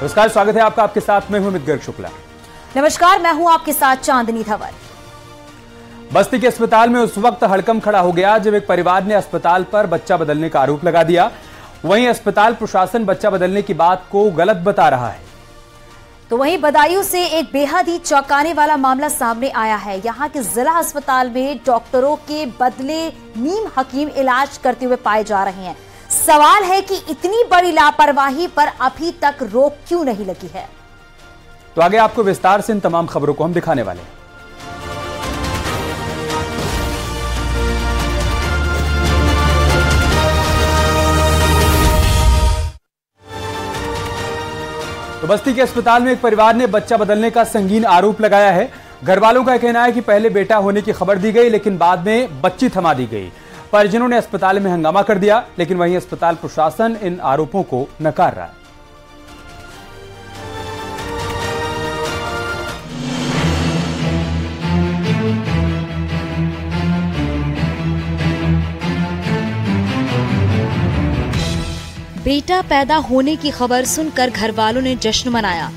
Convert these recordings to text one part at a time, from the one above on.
नमस्कार, स्वागत है आपका। आपके साथ मैं हूं अमित गर्ग शुक्ला। नमस्कार, मैं हूं आपके साथ चांदनी धवन। बस्ती के अस्पताल में उस वक्त हड़कंप खड़ा हो गया जब एक परिवार ने अस्पताल पर बच्चा बदलने का आरोप लगा दिया। वहीं अस्पताल प्रशासन बच्चा बदलने की बात को गलत बता रहा है। तो वहीं बदायूं से एक बेहद ही चौंकाने वाला मामला सामने आया है। यहां के जिला अस्पताल में डॉक्टरों के बदले नीम हकीम इलाज करते हुए पाए जा रहे हैं। सवाल है कि इतनी बड़ी लापरवाही पर अभी तक रोक क्यों नहीं लगी है। तो आगे आपको विस्तार से इन तमाम खबरों को हम दिखाने वाले हैं। तो बस्ती के अस्पताल में एक परिवार ने बच्चा बदलने का संगीन आरोप लगाया है। घर वालों का कहना है कि पहले बेटा होने की खबर दी गई, लेकिन बाद में बच्ची थमा दी गई। परिजनों ने अस्पताल में हंगामा कर दिया, लेकिन वहीं अस्पताल प्रशासन इन आरोपों को नकार रहा है। बेटा पैदा होने की खबर सुनकर घर वालों ने जश्न मनाया।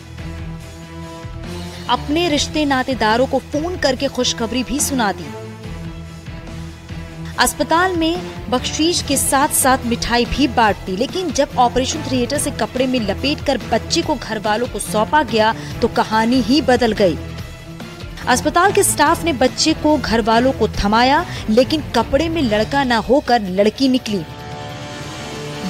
अपने रिश्ते नातेदारों को फोन करके खुशखबरी भी सुना दी। अस्पताल में बख्शीश के साथ साथ मिठाई भी बांट दी, लेकिन जब ऑपरेशन थिएटर से कपड़े में लपेटकर बच्चे को घर वालों को सौंपा गया तो कहानी ही बदल गई। अस्पताल के स्टाफ ने बच्चे को घर वालों को थमाया, लेकिन कपड़े में लड़का न होकर लड़की निकली।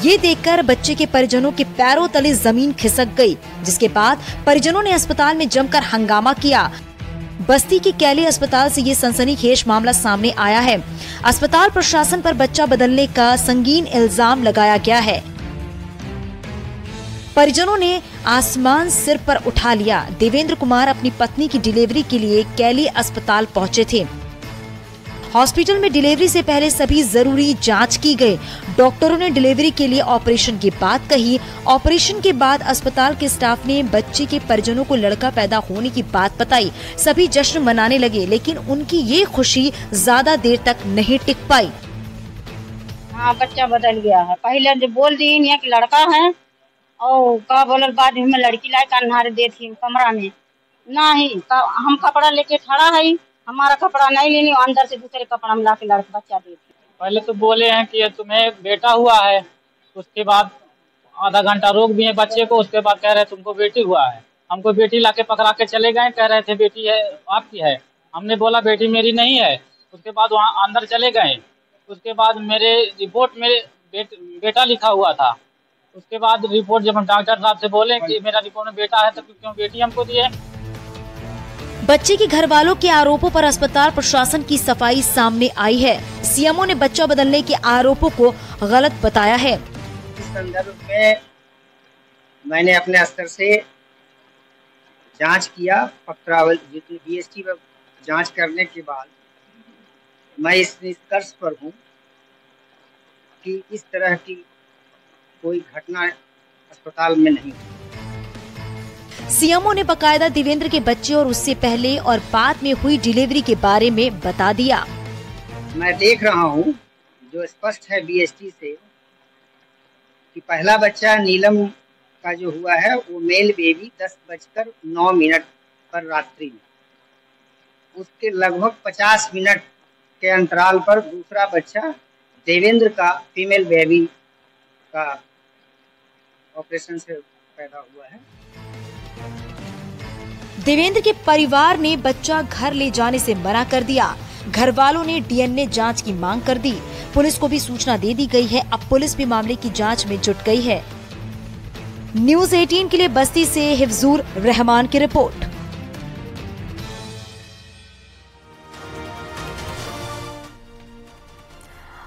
ये देखकर बच्चे के परिजनों के पैरों तले जमीन खिसक गई, जिसके बाद परिजनों ने अस्पताल में जमकर हंगामा किया। बस्ती के कैली अस्पताल से ये सनसनीखेज मामला सामने आया है। अस्पताल प्रशासन पर बच्चा बदलने का संगीन इल्जाम लगाया गया है। परिजनों ने आसमान सिर पर उठा लिया। देवेंद्र कुमार अपनी पत्नी की डिलीवरी के लिए कैली अस्पताल पहुंचे थे। हॉस्पिटल में डिलीवरी से पहले सभी जरूरी जांच की गई। डॉक्टरों ने डिलीवरी के लिए ऑपरेशन की बात कही। ऑपरेशन के बाद अस्पताल के स्टाफ ने बच्चे के परिजनों को लड़का पैदा होने की बात बताई। सभी जश्न मनाने लगे, लेकिन उनकी ये खुशी ज्यादा देर तक नहीं टिक पाई। हाँ, बच्चा बदल गया है। पहले जो बोल दी कि लड़का है और का बोलल बाद में लड़की लाए का नहारे दे थी कमरा में। नहीं, हम कपड़ा लेके खड़ा है, हमारा कपड़ा नहीं लेनी, अंदर से दूसरे कपड़ा में लाके लड़का बच्चा देती। पहले तो बोले हैं कि तुम्हें बेटा हुआ है, उसके बाद आधा घंटा रोक दिए बच्चे को, उसके बाद कह रहे तुमको बेटी हुआ है। हमको बेटी लाके पकड़ा के चले गए, कह रहे थे बेटी है आपकी है। हमने बोला बेटी मेरी नहीं है। उसके बाद वहाँ अंदर चले गए। उसके बाद मेरे रिपोर्ट में बेटा लिखा हुआ था। उसके बाद रिपोर्ट जब हम डॉक्टर साहब से बोले कि मेरा रिपोर्ट में बेटा है तो क्यों बेटी हमको दिए। बच्चे के घर वालों के आरोपों पर अस्पताल प्रशासन की सफाई सामने आई है। सीएमओ ने बच्चा बदलने के आरोपों को गलत बताया है। इस संदर्भ में मैंने अपने स्तर से जांच किया। पत्रावली बीएसटी पर जांच करने के बाद मैं इस निष्कर्ष पर हूँ कि इस तरह की कोई घटना अस्पताल में नहीं। सीएमओ ने बकायदा देवेंद्र के बच्चे और उससे पहले और बाद में हुई डिलीवरी के बारे में बता दिया। मैं देख रहा हूँ जो स्पष्ट है बीएसटी से कि पहला बच्चा नीलम का जो हुआ है वो मेल बेबी 10:09 पर रात्रि में। उसके लगभग 50 मिनट के अंतराल पर दूसरा बच्चा देवेंद्र का फीमेल बेबी का ऑपरेशन से पैदा हुआ है। देवेंद्र के परिवार ने बच्चा घर ले जाने से मना कर दिया। घर वालों ने डीएनए जांच की मांग कर दी। पुलिस को भी सूचना दे दी गई है। अब पुलिस भी मामले की जांच में जुट गई है। न्यूज़ 18 के लिए बस्ती से हिफ्जूर रहमान की रिपोर्ट।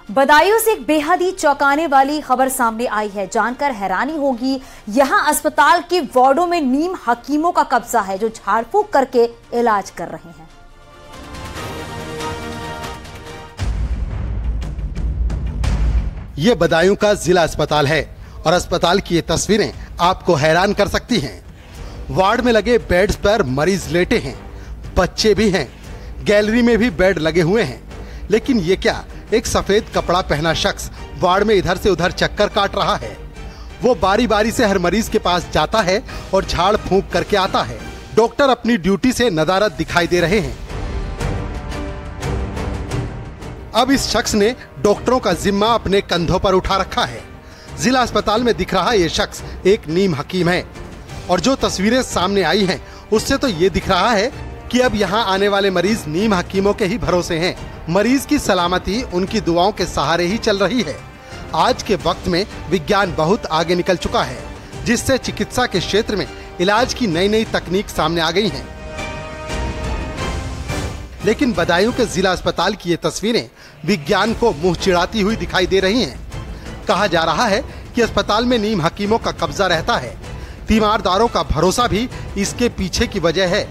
बदायूं से एक बेहद ही चौंकाने वाली खबर सामने आई है। जानकर हैरानी होगी, यहां अस्पताल के वार्डों में नीम हकीमों का कब्जा है जो झाड़ फूक करके इलाज कर रहे हैं। ये बदायूं का जिला अस्पताल है और अस्पताल की ये तस्वीरें आपको हैरान कर सकती हैं। वार्ड में लगे बेड्स पर मरीज लेटे हैं, बच्चे भी हैं, गैलरी में भी बेड लगे हुए हैं। लेकिन ये क्या, एक सफेद कपड़ा पहना शख्स वार्ड में इधर से उधर चक्कर काट रहा है। वो बारी बारी से हर मरीज के पास जाता है और झाड़ फूंक करके आता है। डॉक्टर अपनी ड्यूटी से नदारद दिखाई दे रहे हैं। अब इस शख्स ने डॉक्टरों का जिम्मा अपने कंधों पर उठा रखा है। जिला अस्पताल में दिख रहा ये शख्स एक नीम हकीम है और जो तस्वीरें सामने आई हैं उससे तो ये दिख रहा है कि अब यहाँ आने वाले मरीज नीम हकीमों के ही भरोसे हैं। मरीज की सलामती उनकी दुआओं के सहारे ही चल रही है। आज के वक्त में विज्ञान बहुत आगे निकल चुका है, जिससे चिकित्सा के क्षेत्र में इलाज की नई नई तकनीक सामने आ गई हैं। लेकिन बदायूं के जिला अस्पताल की ये तस्वीरें विज्ञान को मुंह चिढ़ाती हुई दिखाई दे रही हैं। कहा जा रहा है कि अस्पताल में नीम हकीमों का कब्जा रहता है। तीमारदारों का भरोसा भी इसके पीछे की वजह है।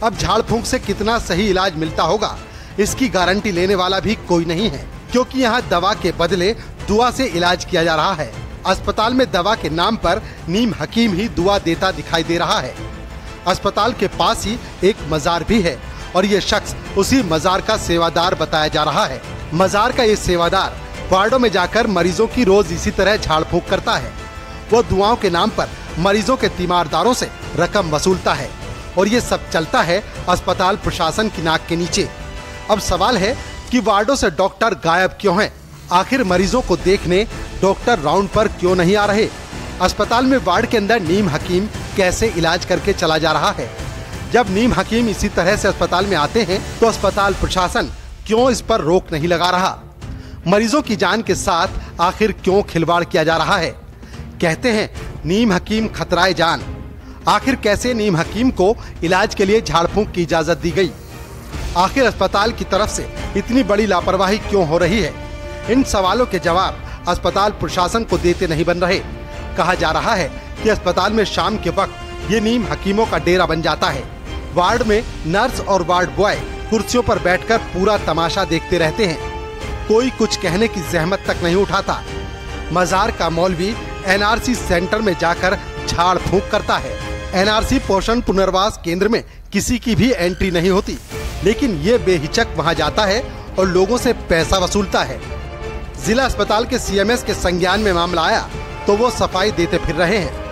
अब झाड़ फूंक से कितना सही इलाज मिलता होगा, इसकी गारंटी लेने वाला भी कोई नहीं है, क्योंकि यहाँ दवा के बदले दुआ से इलाज किया जा रहा है। अस्पताल में दवा के नाम पर नीम हकीम ही दुआ देता दिखाई दे रहा है। अस्पताल के पास ही एक मजार भी है और ये शख्स उसी मजार का सेवादार बताया जा रहा है। मजार का ये सेवादार वार्डों में जाकर मरीजों की रोज इसी तरह झाड़ फूंक करता है। वो दुआओं के नाम पर मरीजों के तीमारदारों से रकम वसूलता है और ये सब चलता है अस्पताल प्रशासन की नाक के नीचे। अब सवाल है कि वार्डों से डॉक्टर गायब क्यों हैं? आखिर मरीजों को देखने डॉक्टर राउंड पर क्यों नहीं आ रहे? अस्पताल में वार्ड के अंदर नीम हकीम कैसे इलाज करके चला जा रहा है? जब नीम हकीम इसी तरह से अस्पताल में आते हैं तो अस्पताल प्रशासन क्यों इस पर रोक नहीं लगा रहा? मरीजों की जान के साथ आखिर क्यों खिलवाड़ किया जा रहा है? कहते हैं नीम हकीम खतराए जान। आखिर कैसे नीम हकीम को इलाज के लिए झाड़ फूंक की इजाजत दी गई? आखिर अस्पताल की तरफ से इतनी बड़ी लापरवाही क्यों हो रही है? इन सवालों के जवाब अस्पताल प्रशासन को देते नहीं बन रहे। कहा जा रहा है कि अस्पताल में शाम के वक्त ये नीम हकीमों का डेरा बन जाता है। वार्ड में नर्स और वार्ड बॉय कुर्सियों पर बैठकर पूरा तमाशा देखते रहते हैं। कोई कुछ कहने की जहमत तक नहीं उठाता। मजार का मौलवी एनआरसी सेंटर में जाकर झाड़ फूंक करता है। एनआरसी पोषण पुनर्वास केंद्र में किसी की भी एंट्री नहीं होती, लेकिन ये बेहिचक वहां जाता है और लोगों से पैसा वसूलता है। जिला अस्पताल के सीएमएस के संज्ञान में मामला आया तो वो सफाई देते फिर रहे हैं।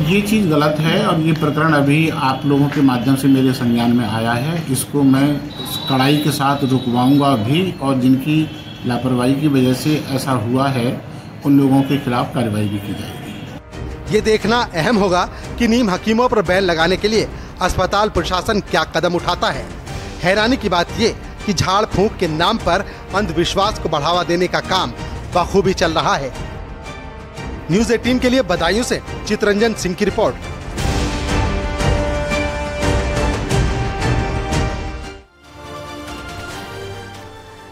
ये चीज़ गलत है और ये प्रकरण अभी आप लोगों के माध्यम से मेरे संज्ञान में आया है। इसको मैं कड़ाई के साथ रुकवाऊंगा भी और जिनकी लापरवाही की वजह से ऐसा हुआ है उन लोगों के खिलाफ कार्रवाई भी की जाएगी। ये देखना अहम होगा कि नीम हकीमों पर बैन लगाने के लिए अस्पताल प्रशासन क्या कदम उठाता है। हैरानी की बात ये कि झाड़ फूंक के नाम पर अंधविश्वास को बढ़ावा देने का काम बखूबी चल रहा है। न्यूज़ 18 के लिए बदायूं से चितरंजन सिंह की रिपोर्ट।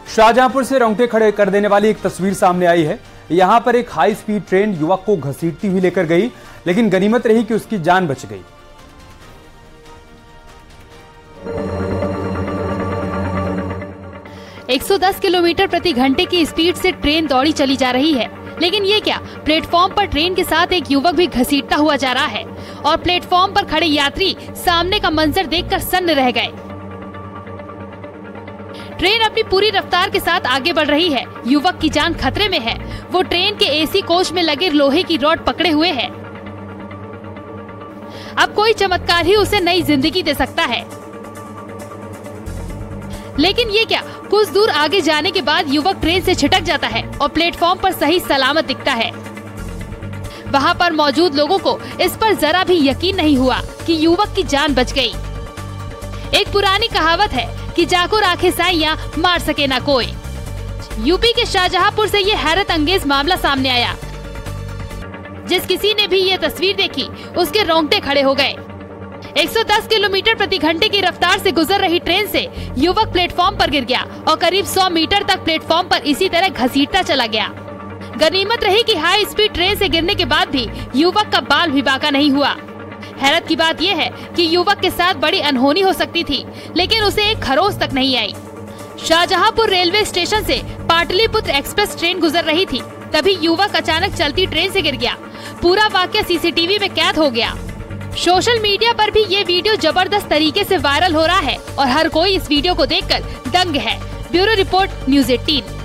शाहजहांपुर से रोंगटे खड़े कर देने वाली एक तस्वीर सामने आई है। यहां पर एक हाई स्पीड ट्रेन युवक को घसीटती हुई लेकर गई, लेकिन गनीमत रही कि उसकी जान बच गई। एक 110 किलोमीटर प्रति घंटे की स्पीड से ट्रेन दौड़ी चली जा रही है, लेकिन ये क्या, प्लेटफॉर्म पर ट्रेन के साथ एक युवक भी घसीटता हुआ जा रहा है और प्लेटफॉर्म पर खड़े यात्री सामने का मंजर देखकर सन्न रह गए। ट्रेन अपनी पूरी रफ्तार के साथ आगे बढ़ रही है। युवक की जान खतरे में है। वो ट्रेन के एसी कोच में लगे लोहे की रॉड पकड़े हुए है। अब कोई चमत्कार ही उसे नई जिंदगी दे सकता है। लेकिन ये क्या, कुछ दूर आगे जाने के बाद युवक ट्रेन से छिटक जाता है और प्लेटफॉर्म पर सही सलामत दिखता है। वहां पर मौजूद लोगों को इस पर जरा भी यकीन नहीं हुआ कि युवक की जान बच गई। एक पुरानी कहावत है कि जाको राखे साइयां मार सके ना कोई। यूपी के शाहजहांपुर से ये हैरत अंगेज मामला सामने आया। जिस किसी ने भी ये तस्वीर देखी उसके रोंगटे खड़े हो गए। 110 किलोमीटर प्रति घंटे की रफ्तार से गुजर रही ट्रेन से युवक प्लेटफॉर्म पर गिर गया और करीब 100 मीटर तक प्लेटफॉर्म पर इसी तरह घसीटता चला गया। गनीमत रही कि हाई स्पीड ट्रेन से गिरने के बाद भी युवक का बाल भी बांका नहीं हुआ। हैरत की बात यह है कि युवक के साथ बड़ी अनहोनी हो सकती थी, लेकिन उसे एक खरोच तक नहीं आई। शाहजहांपुर रेलवे स्टेशन से पाटलिपुत्र एक्सप्रेस ट्रेन गुजर रही थी, तभी युवक अचानक चलती ट्रेन से गिर गया। पूरा वाकया सीसीटीवी में कैद हो गया। सोशल मीडिया पर भी ये वीडियो जबरदस्त तरीके से वायरल हो रहा है और हर कोई इस वीडियो को देखकर दंग है। Bureau report, news 18।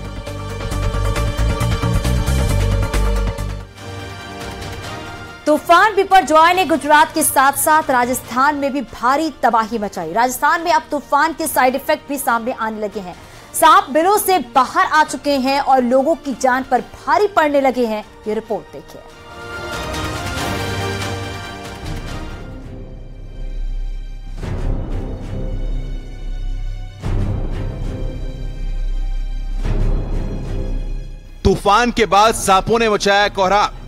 तूफान बिपरजॉय ने गुजरात के साथ साथ राजस्थान में भी भारी तबाही मचाई। राजस्थान में अब तूफान के साइड इफेक्ट भी सामने आने लगे हैं। सांप बिलों से बाहर आ चुके हैं और लोगों की जान पर भारी पड़ने लगे हैं। ये रिपोर्ट देखिए। तूफान के बाद सांपों ने मचाया कोहराम।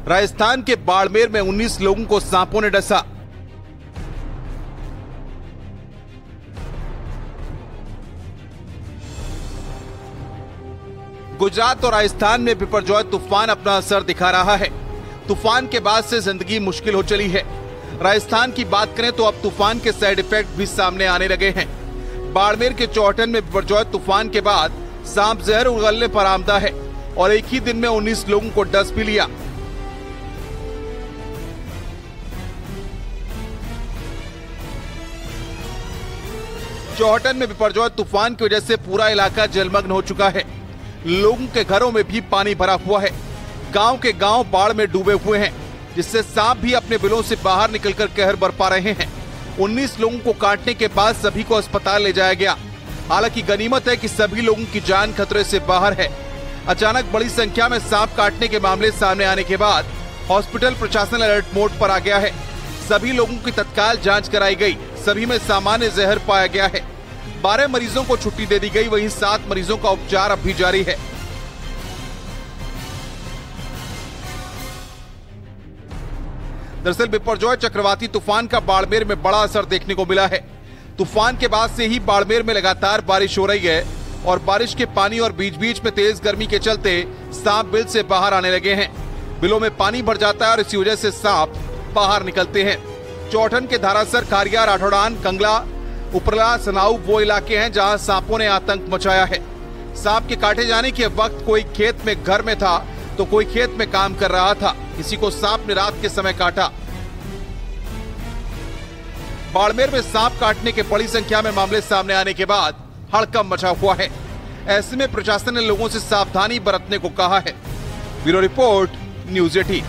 राजस्थान के बाड़मेर में 19 लोगों को सांपों ने डसा। गुजरात और राजस्थान में बिपरजॉय तूफान अपना असर दिखा रहा है। तूफान के बाद से जिंदगी मुश्किल हो चली है। राजस्थान की बात करें तो अब तूफान के साइड इफेक्ट भी सामने आने लगे हैं। बाड़मेर के चौहटन में बिपरजॉय तूफान के बाद सांप जहर उगलने पर आमदा है और एक ही दिन में 19 लोगों को डस भी लिया। चौहटन में बिपरजॉय तूफान की वजह से पूरा इलाका जलमग्न हो चुका है। लोगों के घरों में भी पानी भरा हुआ है। गांव के गांव बाढ़ में डूबे हुए हैं, जिससे सांप भी अपने बिलों से बाहर निकलकर कहर बरपा रहे हैं। 19 लोगों को काटने के बाद सभी को अस्पताल ले जाया गया। हालांकि गनीमत है कि सभी लोगों की जान खतरे से बाहर है। अचानक बड़ी संख्या में सांप काटने के मामले सामने आने के बाद हॉस्पिटल प्रशासन अलर्ट मोड पर आ गया है। सभी लोगों की तत्काल जांच कराई गई। सभी में सामान्य जहर पाया गया है। 12 मरीजों को छुट्टी दे दी गई, वहीं 7 मरीजों का उपचार अब भी जारी है। दरअसल बिपरजॉय चक्रवाती तूफान का बाड़मेर में बड़ा असर देखने को मिला है। तूफान के बाद से ही बाड़मेर में लगातार बारिश हो रही है और बारिश के पानी और बीच बीच में तेज गर्मी के चलते सांप बिल से बाहर आने लगे हैं। बिलों में पानी भर जाता है और इसी वजह से सांप बाहर निकलते हैं। चौहटन के धारासर, खारिया, राठौड़ान, कंगला, उपरला, सनाऊ वो इलाके हैं जहां सांपों ने आतंक मचाया है। सांप के काटे जाने के वक्त कोई खेत में घर में था तो कोई खेत में काम कर रहा था। किसी को सांप ने रात के समय काटा। बाड़मेर में सांप काटने के बड़ी संख्या में मामले सामने आने के बाद हड़कंप मचा हुआ है। ऐसे में प्रशासन ने लोगों से सावधानी बरतने को कहा है। Bureau report, news 18।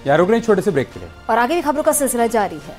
रुक रहे छोटे से ब्रेक के लिए और आगे भी खबरों का सिलसिला जारी है।